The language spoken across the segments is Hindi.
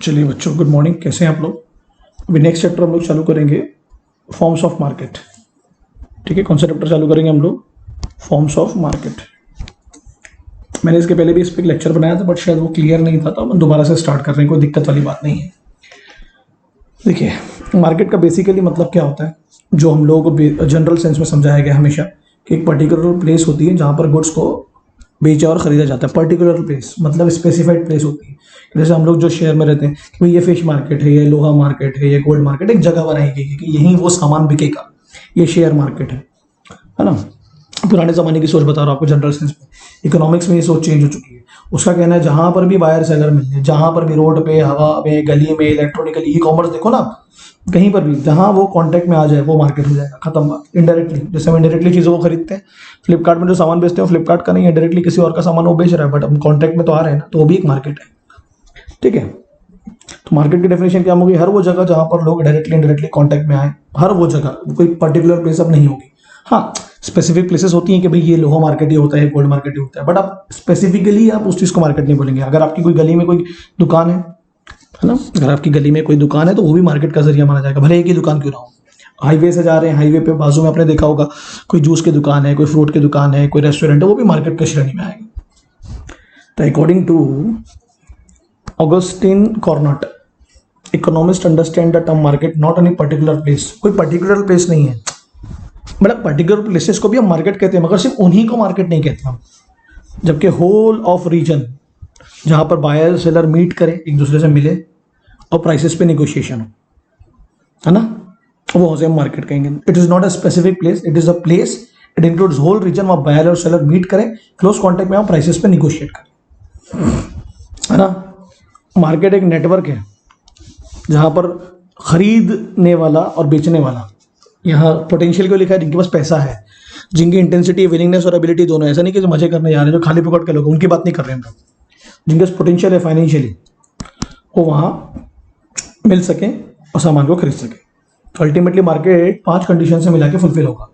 चलिए बच्चों, गुड मॉर्निंग। कैसे हैं आप लोग? अभी नेक्स्ट चैप्टर हम लोग चालू करेंगे, फॉर्म्स ऑफ मार्केट। ठीक है, कौन सा चैप्टर चालू करेंगे हम लोग? Forms of market. मैंने इसके पहले भी इस पर एक लेक्चर बनाया था, बट शायद वो क्लियर नहीं था, तो हम दोबारा से स्टार्ट कर रहे हैं। कोई दिक्कत वाली बात नहीं है। देखिए, मार्केट का बेसिकली मतलब क्या होता है, जो हम लोगों को जनरल सेंस में समझाया गया हमेशा कि एक पर्टिकुलर प्लेस होती है जहाँ पर गुड्स को बेचा और खरीदा जाता है। पर्टिकुलर प्लेस मतलब स्पेसिफाइड प्लेस होती है। जैसे हम लोग जो शहर में रहते हैं कि भाई ये फिश मार्केट है, ये लोहा मार्केट है, ये गोल्ड मार्केट, एक जगह बनाई गई है कि यहीं वो सामान बिकेगा, ये शेयर मार्केट है ना। पुराने ज़माने की सोच बता रहा हूँ आपको, जनरल सेंस में। इकोनॉमिक्स में ये सोच चेंज हो चुकी है। उसका कहना है जहाँ पर भी बायर सेलर मिल जाए, जहाँ पर भी रोड पे, हवा में, गली में, इलेक्ट्रॉनिकली, ई कॉमर्स देखो ना, कहीं पर भी जहाँ वो कांटेक्ट में आ जाए वो मार्केट हो जाएगा। खत्म बात। इनडायरेक्टली, जैसे हम इनडायरेक्टली चीज़ों को खरीदते हैं, फ्लिपकार्ट में जो सामान बेचते हैं फ्लिपकार्ट का नहीं है, डायरेक्टली किसी और का सामान वो बेच रहा है, बट हम कॉन्टैक्ट में तो आ रहे हैं ना, तो वो भी एक मार्केट है। ठीक है, तो मार्केट की डेफिनेशन क्या होगी? हर वो जगह जहाँ पर लोग डायरेक्टली इनडायरेक्टली कॉन्टैक्ट में आए, हर वो जगह, कोई पर्टिकुलर प्लेस अब नहीं होगी। हाँ, स्पेसिफिक प्लेसेस होती हैं कि भाई ये लोहा मार्केट ही होता है, गोल्ड मार्केट ही होता है, बट आप स्पेसिफिकली आप उस चीज़ को मार्केट नहीं बोलेंगे। अगर आपकी कोई गली में कोई दुकान है ना, अगर आपकी गली में कोई दुकान है तो वो भी मार्केट का जरिया माना जाएगा, भले एक ही दुकान क्यों ना हो। हाईवे से जा रहे हैं, हाईवे पे बाजू में आपने देखा होगा कोई जूस की दुकान है, कोई फ्रूट की दुकान है, कोई रेस्टोरेंट है, वो भी मार्केट की श्रेणी में आएगा। तो according to Augustin Cournot, economist understand the term market not any particular place. कोई पर्टिकुलर प्लेस नहीं है, मतलब पर्टिकुलर प्लेसेस को भी हम मार्केट कहते हैं, मगर सिर्फ उन्हीं को मार्केट नहीं कहते हम। जबकि होल ऑफ रीजन जहां पर बायर सेलर मीट करें, एक दूसरे से मिले और प्राइसेस पे निगोशिएशन हो, है ना, वो हो जाए मार्केट कहेंगे। It is not a specific place, it is a place, it includes whole region वहाँ बायर और सेलर मीट करें, क्लोज कॉन्टेक्ट में हो, प्राइसेस पे निगोशिएट करें, है ना। मार्केट एक नेटवर्क है जहां पर खरीदने वाला और बेचने वाला, यहाँ पोटेंशियल को लिखा है जिनके पास पैसा है, जिनकी इंटेंसिटी, विलिंगनेस और एबिलिटी दोनों। ऐसा नहीं कि जो मजे करने जा रहे हैं, जो खाली पकड़ के लोग, उनकी बात नहीं कर रहे हैं हम लोग। जिनके पास पोटेंशियल है फाइनेंशियली, वो वहाँ मिल सके और सामान को खरीद सके। तो अल्टीमेटली मार्केट 5 कंडीशन से मिला के फुलफिल होगा।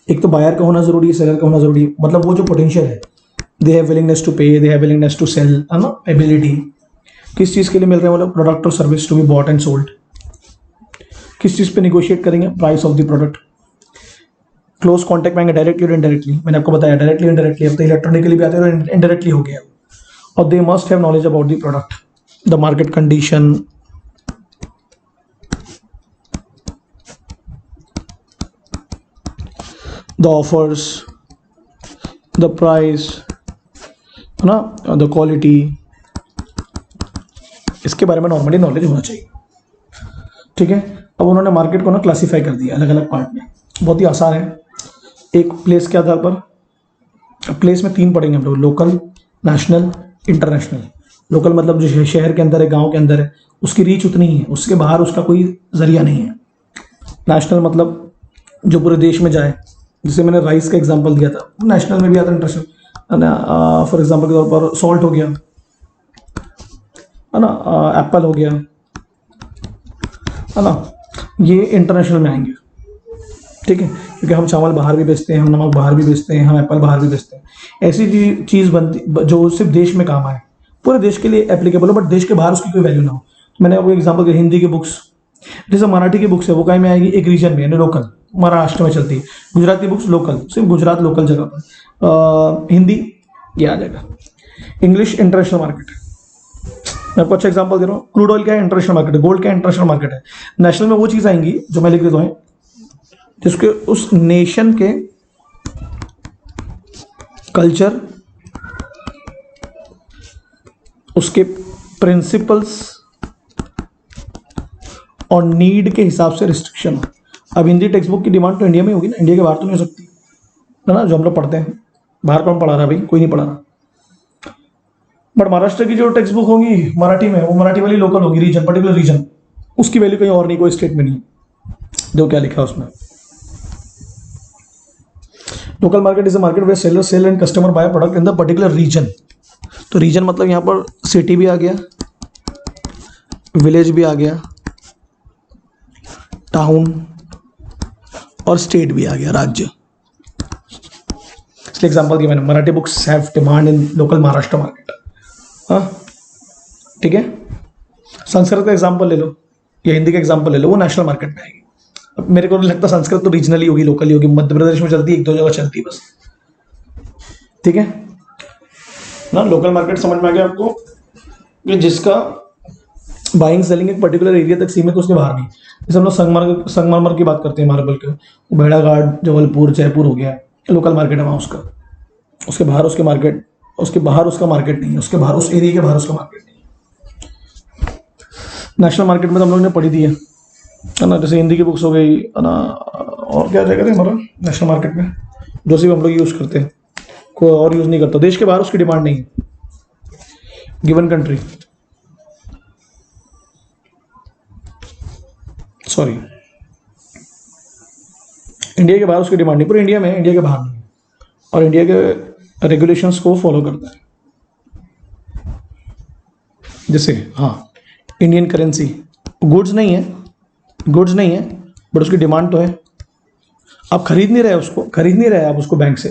एक तो बायर का होना जरूरी है, सेलर का होना जरूरी है, मतलब वो जो पोटेंशियल है, दे have willingness to pay, they have willingness to sell, है ना। एबिलिटी किस चीज़ के लिए मिल रहे हैं, मतलब प्रोडक्ट और service to be bought and sold. किस चीज़ पे निगोशिएट करेंगे? Price of the product. Close contact में आएंगे, डायरेक्टली और इनडायरेक्टली। मैंने आपको बताया डायरेक्टली इनडायरेक्टली, अब तो इलेक्ट्रॉनिकली भी आते हैं और इनडायरेक्टली हो गया। और they must have knowledge about the product, the market condition, the offers, the price, है ना, the quality, इसके बारे में नॉर्मली नॉलेज होना चाहिए। ठीक है, अब उन्होंने मार्केट को ना क्लासीफाई कर दिया अलग अलग पार्ट में। बहुत ही आसान है। एक प्लेस के आधार पर, प्लेस में 3 पढ़ेंगे हम लोग, लोकल, नेशनल, इंटरनेशनल। लोकल मतलब जो शहर के अंदर है, गांव के अंदर है, उसकी रीच उतनी ही है, उसके बाहर उसका कोई जरिया नहीं है। नेशनल मतलब जो पूरे देश में जाए, जैसे मैंने राइस का एग्जांपल दिया था, नेशनल में भी आता है, इंटरनेशनल। फॉर एग्जांपल के तौर पर सॉल्ट हो गया, है ना, एप्पल हो गया, है ना, ये इंटरनेशनल में आएंगे। ठीक है, क्योंकि हम चावल बाहर भी बेचते हैं, हम नमक बाहर भी बेचते हैं, हम एप्पल बाहर भी बेचते हैं। ऐसी चीज़ बनती जो सिर्फ देश में काम आए, पूरे देश के लिए एप्लीकेबल हो, बट देश के बाहर उसकी कोई वैल्यू ना हो। मैंने आपको एग्जाम्पल दिया, हिंदी की बुक्स, जैसे मराठी की बुक्स है, वो कहीं में आएगी? एक रीजन में, यानी लोकल, महाराष्ट्र में चलती है। गुजराती बुक्स लोकल, सिर्फ गुजरात लोकल जगह पर। हिंदी ये आ जाएगा। English international market. मैं आपको अच्छा एग्जांपल दे रहा हूँ, क्रूड ऑयल क्या है? इंटरनेशनल मार्केट है। गोल्ड क्या है? इंटरनेशनल मार्केट है। नेशनल में वो चीज़ आएंगी जो मैं लिख देता हूँ, जिसके उस नेशन के कल्चर, उसके प्रिंसिपल्स और नीड के हिसाब से रिस्ट्रिक्शन हो। अब हिंदी टेक्स्ट बुक की डिमांड तो इंडिया में होगी ना, इंडिया के बाहर तो नहीं हो सकती, है ना। जो हम लोग पढ़ते हैं, बाहर कौन पढ़ा रहा है भाई? कोई नहीं पढ़ा रहा। बट महाराष्ट्र की जो टेक्स्ट बुक होगी मराठी में, वो मराठी वाली लोकल होगी, रीजन, पर्टिकुलर रीजन, उसकी वैल्यू कहीं और नहीं, कोई स्टेट में नहीं। जो क्या लिखा है उसमें, local market is a market where seller sell and customer buy product in the particular region. तो रीजन मतलब यहाँ पर सिटी भी आ गया, विलेज भी आ गया, टाउन और स्टेट भी आ गया, राज्य। इसलिए एग्जांपल दिया मैंने, Marathi books have demand in local Maharashtra market. हाँ, ठीक है। संस्कृत का एग्जाम्पल ले लो या हिंदी का एग्जाम्पल ले लो, वो नेशनल मार्केट में आएगी। अब मेरे को नहीं लगता संस्कृत तो रीजनली होगी, लोकली होगी, मध्य प्रदेश में चलती है, एक दो जगह चलती है बस। ठीक है ना, लोकल मार्केट समझ में आ गया आपको, कि जिसका बाइंग सेलिंग एक पर्टिकुलर एरिया तक सीमित, उसके बाहर नहीं। जैसे हम लोग संगमरमर की बात करते हैं, मार्बल के, भेड़ाघाट, जबलपुर, जयपुर हो गया, लोकल मार्केट है वहाँ उसका। उसके बाहर उसके मार्केट, उसके बाहर उसका मार्केट नहीं है, उसके बाहर उस एरिया के बाहर उसका मार्केट नहीं है। नेशनल मार्केट में तो हम लोग ने पढ़ी दी है ना, जैसे हिंदी की बुक्स हो गई है ना, और क्या जगह है हमारा नेशनल मार्केट में, जो सी हम लोग यूज़ करते हैं, कोई और यूज़ नहीं करता। देश के बाहर उसकी डिमांड नहीं है, गिवन कंट्री, सॉरी, इंडिया के बाहर उसकी डिमांड नहीं, पूरे इंडिया में, इंडिया के बाहर नहीं है, और इंडिया के रेगुलेशंस को फॉलो करता है। जैसे हाँ, इंडियन करेंसी गुड्स नहीं है, गुड्स नहीं है, बट उसकी डिमांड तो है। आप खरीद नहीं रहे उसको, खरीद नहीं रहे आप उसको बैंक से,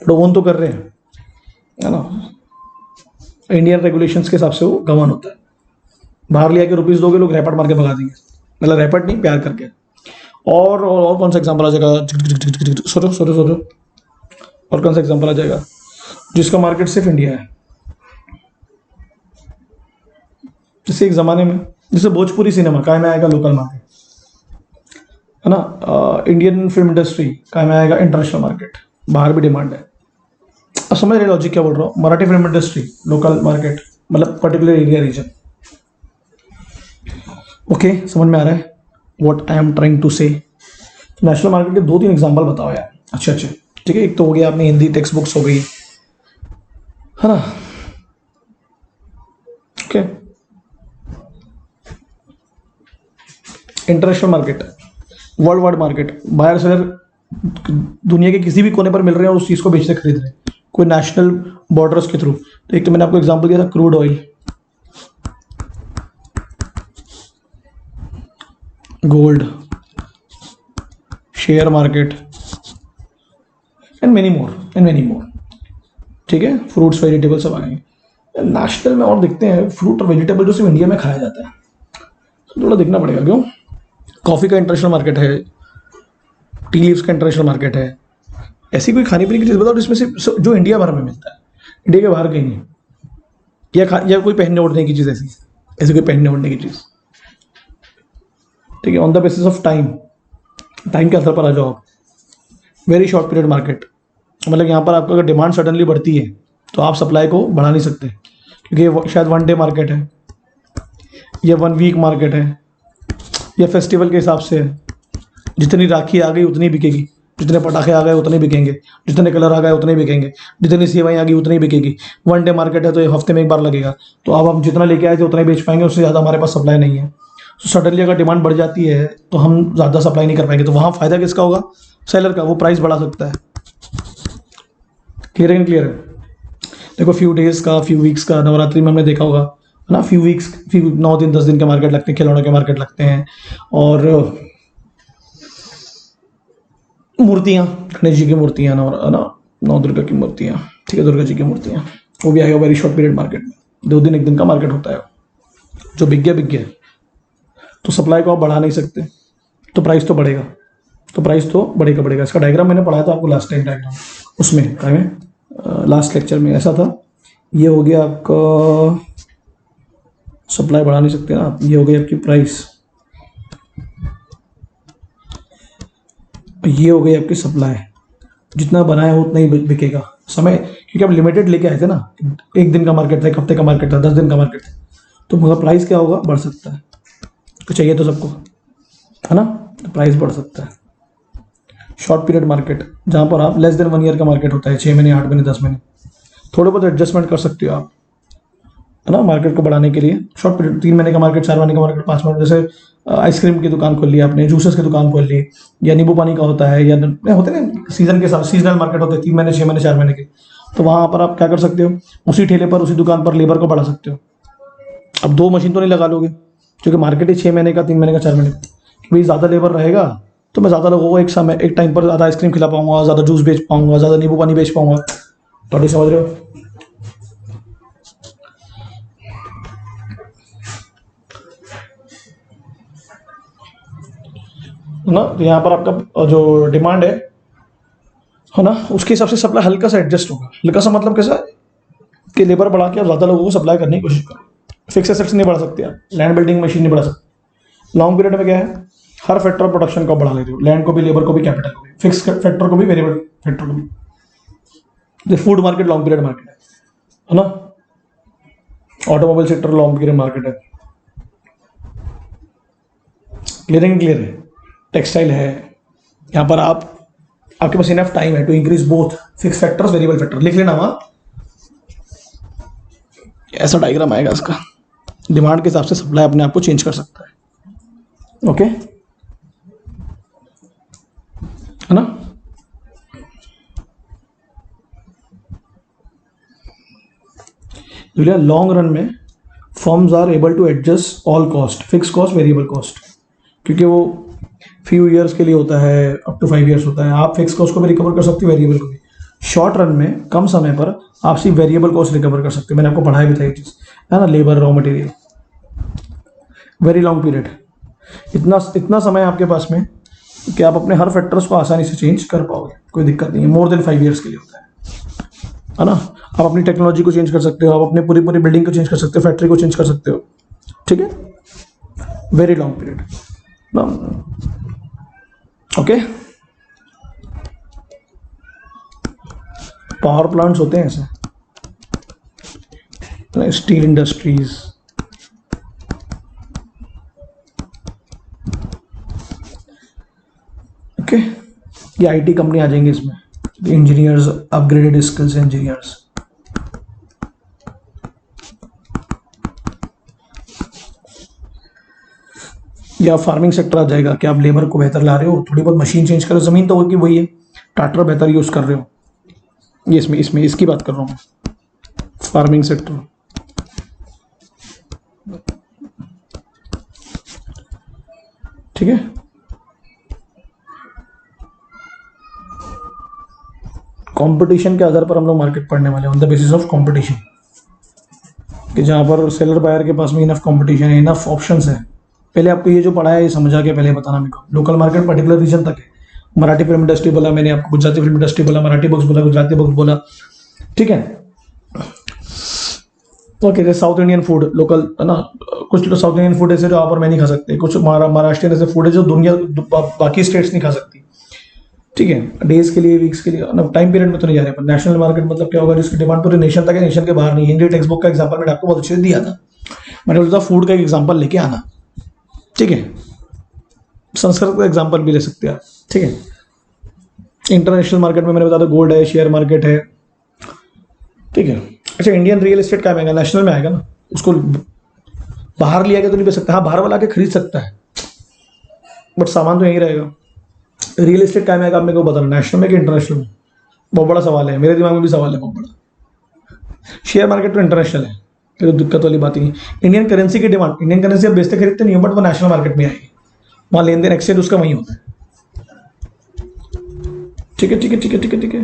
बट ओन तो कर रहे हैं, है ना। इंडियन रेगुलेशंस के हिसाब से वो गवर्न होता है। बाहर लिया के रुपीज़ दोगे, लोग रैपट मार के भगा देंगे, मतलब रैपट नहीं, प्यार करके। और कौन सा एग्जाम्पल आ जाएगा, सोचो सोचो सोचो, और कौन सा एग्जाम्पल आ जाएगा जिसका मार्केट सिर्फ इंडिया है। जैसे एक ज़माने में, जैसे भोजपुरी सिनेमा काय में आएगा, लोकल मार्केट है ना। इंडियन फिल्म इंडस्ट्री काय में आएगा, इंटरनेशनल मार्केट, बाहर भी डिमांड है। अब समझ रहे लॉजिक क्या बोल रहा हूँ। Marathi film industry, local market, मतलब पर्टिकुलर एरिया, रीजन। ओके, समझ में आ रहा है what I am trying to say. National market के 2-3 एग्जाम्पल बताओ यार, अच्छे अच्छे। ठीक है, एक तो हो गया आपने हिंदी टेक्स्ट बुक्स हो गई, है ना। Okay, international market, world wide market, बाहर से अगर दुनिया के किसी भी कोने पर मिल रहे हैं और उस चीज़ को बेचते खरीद रहे हैं, कोई नेशनल बॉर्डर्स के थ्रू। तो एक तो मैंने आपको एग्जांपल दिया था crude oil, gold, share market, and many more and many more. ठीक है, फ्रूट्स वेजिटेबल सब आएंगे। नेशनल में और दिखते हैं फ्रूट और वेजिटेबल जो सिर्फ इंडिया में खाया जाता है, तो थोड़ा देखना पड़ेगा। क्यों? कॉफ़ी का इंटरनेशनल मार्केट है, टी लीव्स का इंटरनेशनल मार्केट है। ऐसी कोई खाने पीने की चीज़ बताओ जिसमें से जो इंडिया भर में मिलता है, इंडिया के बाहर कहीं नहीं, या कोई पहनने ओढ़ने की चीज़, ऐसी ऐसी कोई पहनने ओढ़ने की चीज़। ठीक है, on the basis of time, time के असर पर आ जाओ आप। वेरी शॉर्ट पीरियड मार्केट, मतलब यहाँ पर आपको अगर डिमांड सडनली बढ़ती है तो आप सप्लाई को बढ़ा नहीं सकते, क्योंकि ये शायद 1 डे मार्केट है, या 1 वीक मार्केट है, या फेस्टिवल के हिसाब से है। जितनी राखी आ गई उतनी बिकेगी, जितने पटाखे आ गए उतने बिकेंगे, जितने कलर आ गए उतने बिकेंगे, जितनी सेवाएं आ गई उतनी बिकेगी। 1 डे मार्केट है तो ये हफ्ते में एक बार लगेगा, तो अब हम जितना लेके आए थे उतना ही बेच पाएंगे, उससे ज़्यादा हमारे पास सप्लाई नहीं है। तो सडनली अगर डिमांड बढ़ जाती है तो हम ज़्यादा सप्लाई नहीं कर पाएंगे, तो वहाँ फ़ायदा किसका होगा? सेलर का, वो प्राइस बढ़ा सकता है। क्लियर है, क्लियर है। देखो, फ्यू डेज़ का, फ्यू वीक्स का, नवरात्रि में हमने देखा होगा है ना, फ्यू वीक्स, 9 दिन 10 दिन के मार्केट लगते हैं, खिलौनों के मार्केट लगते हैं। और मूर्तियाँ, गणेश जी की मूर्तियाँ, नौ दुर्गा की मूर्तियाँ, ठीक है, दुर्गा जी की मूर्तियाँ, वो भी आएगा वेरी शॉर्ट पीरियड मार्केट में। 2 दिन 1 दिन का मार्केट होता है, जो बिक गया बिक गया। तो सप्लाई को आप बढ़ा नहीं सकते, तो प्राइस तो बढ़ेगा, तो प्राइस तो बढ़ेगा। इसका डायग्राम मैंने पढ़ाया था आपको लास्ट टाइम, डायग्राम उसमें लास्ट लेक्चर में ऐसा था। ये हो गया आपका सप्लाई बढ़ा नहीं सकते ना, ये हो गई आपकी प्राइस, ये हो गई आपकी सप्लाई। जितना बनाया हो उतना ही बिकेगा समय, क्योंकि आप लिमिटेड लेके आए थे ना, 1 दिन का मार्केट था, 1 हफ्ते का मार्केट था, 10 दिन का मार्केट था, तो मगर प्राइस क्या होगा? बढ़ सकता है, तो चाहिए तो सबको, है ना, तो प्राइस बढ़ सकता है। शॉर्ट पीरियड मार्केट, जहाँ पर आप लेस देन 1 ईयर का मार्केट होता है, 6 महीने, 8 महीने, 10 महीने, थोड़े बहुत एडजस्टमेंट कर सकते हो आप, है ना, मार्केट को बढ़ाने के लिए। शॉर्ट पीरियड, 3 महीने का मार्केट, 4 महीने का मार्केट, 5 महीने, जैसे आइसक्रीम की दुकान खोल ली आपने, जूसेस की दुकान खोल ली, या नींबू पानी का होता है, या होते हैं ना सीजन के साथ, सीजनल मार्केट होते हैं 3 महीने, 6 महीने, 4 महीने के। तो वहाँ पर आप क्या कर सकते हो? उसी ठेले पर, उसी दुकान पर लेबर को बढ़ा सकते हो। अब 2 मशीन तो नहीं लगा लोगे, क्योंकि मार्केट ही 6 महीने का, 3 महीने का, 4 महीने का। भाई ज़्यादा लेबर रहेगा तो मैं ज़्यादा लोगों को एक टाइम पर ज़्यादा आइसक्रीम खिला पाऊंगा, ज़्यादा जूस बेच पाऊंगा, ज़्यादा नींबू पानी बेच पाऊंगा। तो अभी समझ रहे हो? है ना, तो यहाँ पर आपका जो डिमांड है ना, उसके हिसाब से सप्लाई हल्का सा एडजस्ट होगा। हल्का सा मतलब कैसा कि लेबर बढ़ा के आप ज़्यादा लोगों को सप्लाई करने की कोशिश करो। फिक्स एसेट्स नहीं बढ़ा सकते आप, लैंड बिल्डिंग मशीन नहीं बढ़ा सकते। लॉन्ग पीरियड में क्या है, हर फैक्टर प्रोडक्शन को बढ़ा लेते हो, लैंड को भी, लेबर को भी, कैपिटल को भी, फिक्स फैक्टर को भी, वेरिएबल फैक्टर को भी। Food market long period market है ना, automobile sector long period market है। क्लियर है। टेक्सटाइल है, यहाँ पर आपके पास इनफ टाइम है to increase both fix factors variable factor. लिख लेना वहां, ऐसा डायग्राम आएगा इसका। डिमांड के हिसाब से सप्लाई अपने आप को चेंज कर सकता है। ओके, है ना। लॉन्ग रन में firms are able to adjust all cost, fix cost, variable cost, क्योंकि वो फ्यू ईयर्स के लिए होता है, अप टू 5 ईयर्स होता है। आप फिक्स कॉस्ट को भी रिकवर कर सकते हो, वेरिएबल को भी। शॉर्ट रन में कम समय पर आप सिर्फ वेरिएबल कॉस्ट रिकवर कर सकते हो। मैंने आपको पढ़ाया भी था ये चीज़, है ना, labour, raw material. Very long period, इतना समय आपके पास में कि आप अपने हर फैक्टर्स को आसानी से चेंज कर पाओगे, कोई दिक्कत नहीं है। मोर देन 5 ईयर्स के लिए होता है ना। आप अपनी टेक्नोलॉजी को चेंज कर सकते हो, आप अपनी पूरी बिल्डिंग को चेंज कर सकते हो, फैक्ट्री को चेंज कर सकते हो, ठीक है। Very long period, okay. Power plants होते हैं ऐसे, स्टील इंडस्ट्रीज, ओके। ये आईटी कंपनी आ जाएंगे इसमें, इंजीनियर्स, अपग्रेडेड स्किल्स इंजीनियर्स। या फार्मिंग सेक्टर आ जाएगा कि आप लेबर को बेहतर ला रहे हो, थोड़ी बहुत मशीन चेंज करो, जमीन तो होगी वही है, ट्रैक्टर बेहतर यूज कर रहे हो। ये इसमें इसकी बात कर रहा हूँ मैं, फार्मिंग सेक्टर। ठीक है, कंपटीशन के आधार पर हम लोग मार्केट पढ़ने वाले हैं, on the basis of competition, कि जहां पर सेलर बायर के पास में इनफ कंपटीशन है, इनफ ऑप्शंस है। पहले आपको ये जो पढ़ा है ये समझा के पहले बताना मेरे को। लोकल मार्केट पर्टिकुलर रीजन तक है। मराठी फिल्म इंडस्ट्री बोला मैंने आपको, गुजराती फिल्म इंडस्ट्री बोला, मराठी बुक्स बोला, गुजराती बुक्स बोला, ठीक है। Okay, south Indian food local है ना, कुछ तो साउथ इंडियन फूड ऐसे जो आप और मैं नहीं खा सकते, कुछ महाराष्ट्रियन ऐसे फूड है जो दुनिया बाकी स्टेट्स नहीं खा सकती, ठीक है। डेज के लिए, वीक्स के लिए, टाइम पीरियड में तो नहीं जा रहे पर नेशनल मार्केट मतलब क्या होगा, जिसकी डिमांड पूरे नेशन तक है, नेशन के बाहर नहीं। हिंदी टेक्स्ट बुक का एग्जांपल मैंने आपको बहुत अच्छे से दिया था, मैंने बोला था फूड का एक एग्जांपल लेके आना, ठीक है। संस्कृत का एग्जांपल भी ले सकते हैं आप, ठीक है। इंटरनेशनल मार्केट में मैंने बताया था गोल्ड है, शेयर मार्केट है, ठीक है। अच्छा, इंडियन रियल एस्टेट क्या आएगा, नेशनल में आएगा ना, उसको बाहर लिया गया तो नहीं बेच सकता। हाँ, बाहर वाला आके खरीद सकता है बट सामान तो यहीं रहेगा। रियल एस्टेट क्या आएगा आप मेरे को बताना, नेशनल में कि इंटरनेशनल में? बहुत बड़ा सवाल है, मेरे दिमाग में भी सवाल है बहुत बड़ा। शेयर मार्केट तो इंटरनेशनल है, तो दिक्कत वाली बात नहीं। इंडियन करेंसी की डिमांड, इंडियन करेंसी आप बेचते खरीदते नहीं हो बट वो नेशनल मार्केट में आएगी, वहाँ लेन देन एक्सचेंज उसका वहीं होता है, ठीक है, ठीक है, ठीक है, ठीक है, ठीक है।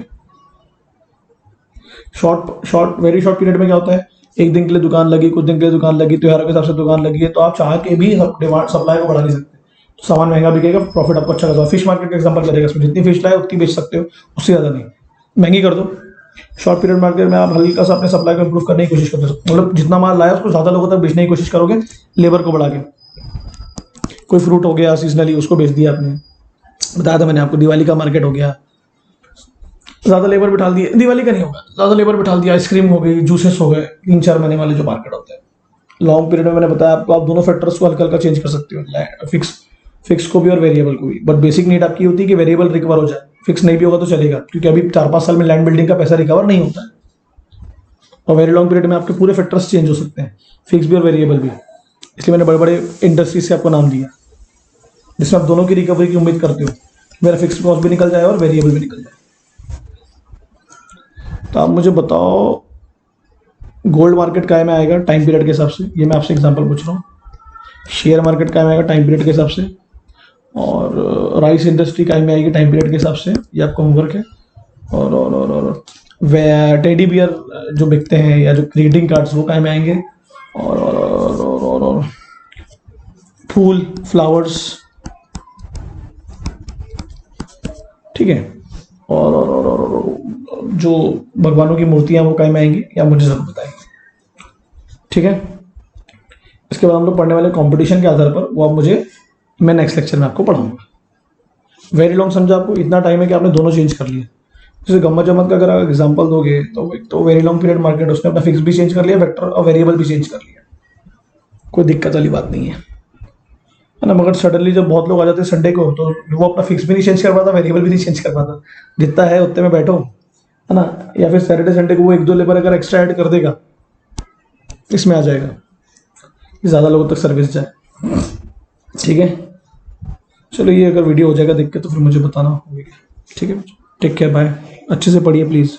वेरी शॉर्ट पीरियड में क्या होता है, एक दिन के लिए दुकान लगी, कुछ दिन के लिए दुकान लगी, त्योहारों के हिसाब से दुकान लगी है, तो आप चाह के भी डिमांड सप्लाई को बढ़ा नहीं सकते, तो सामान महंगा बिकेगा, प्रॉफिट आपको अच्छा खासा। फिश मार्केट का एग्जांपल करेगा, उसमें जितनी फिश लाए उतनी बेच सकते हो, उससे ज़्यादा नहीं, महंगी कर दो। शॉर्ट पीरियड मार्केट में आप हल्का सा अपने सप्लाई को इंप्रूव करने की कोशिश करते हो, मतलब जितना माल लाया उसको ज़्यादा लोगों तक बेचने की कोशिश करोगे, लेबर को बढ़ा के। कोई फ्रूट हो गया सीजनली, उसको बेच दिया आपने, बताया था मैंने आपको। दिवाली का मार्केट हो गया, ज़्यादा लेबर बिठा दिए, दिवाली का नहीं होगा, ज़्यादा लेबर बिठा दिया, आइसक्रीम हो गई, जूसेस हो गए, 3-4 महीने वाले जो मार्केट होते हैं। लॉन्ग पीरियड में मैंने बताया आपको, आप दोनों फैक्टर्स को हल्का हल्का चेंज कर सकते हो, फिक्स को भी और वेरिएबल को भी, बट बेसिक नीड आपकी होती है कि वेरिएबल रिकवर हो जाए, फिक्स नहीं भी होगा तो चलेगा, क्योंकि अभी 4-5 साल में लैंड बिल्डिंग का पैसा रिकवर नहीं होता है। और वेरी लॉन्ग पीरियड में आपके पूरे फैक्टर्स चेंज हो सकते हैं, फिक्स भी और वेरिएबल भी। इसलिए मैंने बड़े बड़े इंडस्ट्रीज से आपको नाम दिया, जिसमें आप दोनों की रिकवरी की उम्मीद करते हो, मेरा फिक्स कॉस्ट भी निकल जाए और वेरिएबल भी निकल जाए। तो आप मुझे बताओ, गोल्ड मार्केट काय में आएगा टाइम पीरियड के हिसाब से, ये मैं आपसे एग्जांपल पूछ रहा हूँ। शेयर मार्केट काय में आएगा टाइम पीरियड के हिसाब से, और राइस इंडस्ट्री काय में आएगी टाइम पीरियड के हिसाब से, ये आपका होमवर्क है। और टेडी बियर जो बिकते हैं या जो ग्रीटिंग कार्ड्स वो काय में आएंगे, और फूल, फ्लावर्स, ठीक है। और जो भगवानों की मूर्तियां वो कहीं में आएंगी या मुझे जरूर बताएंगे, ठीक है। इसके बाद हम लोग पढ़ने वाले कंपटीशन के आधार पर, वो आप मुझे, मैं नेक्स्ट लेक्चर में आपको पढ़ाऊंगा। वेरी लॉन्ग समझा आपको? इतना टाइम है कि आपने दोनों चेंज कर लिया। जैसे गम्मत जम्मत का अगर आप एग्जाम्पल दोगे तो एक तो वेरी लॉन्ग पीरियड मार्केट, उसने अपना फिक्स भी चेंज कर लिया, वेक्टर और वेरिएबल भी चेंज कर लिया, कोई दिक्कत वाली बात नहीं है ना। मगर सडनली जब बहुत लोग आ जाते हैं संडे को, तो वो अपना फिक्स भी नहीं चेंज कर पाता, वेरिएबल भी नहीं चेंज कर पाता, जितना है उतने में बैठो, है ना। या फिर सैटरडे संडे को वो एक दो लेबर अगर एक्स्ट्रा ऐड कर देगा, इसमें आ जाएगा कि ज़्यादा लोगों तक सर्विस जाए, ठीक है। चलो ये अगर वीडियो हो जाएगा दिक्कत तो फिर मुझे बताना होगी, ठीक है। Take care, bye. अच्छे से पढ़िए प्लीज़।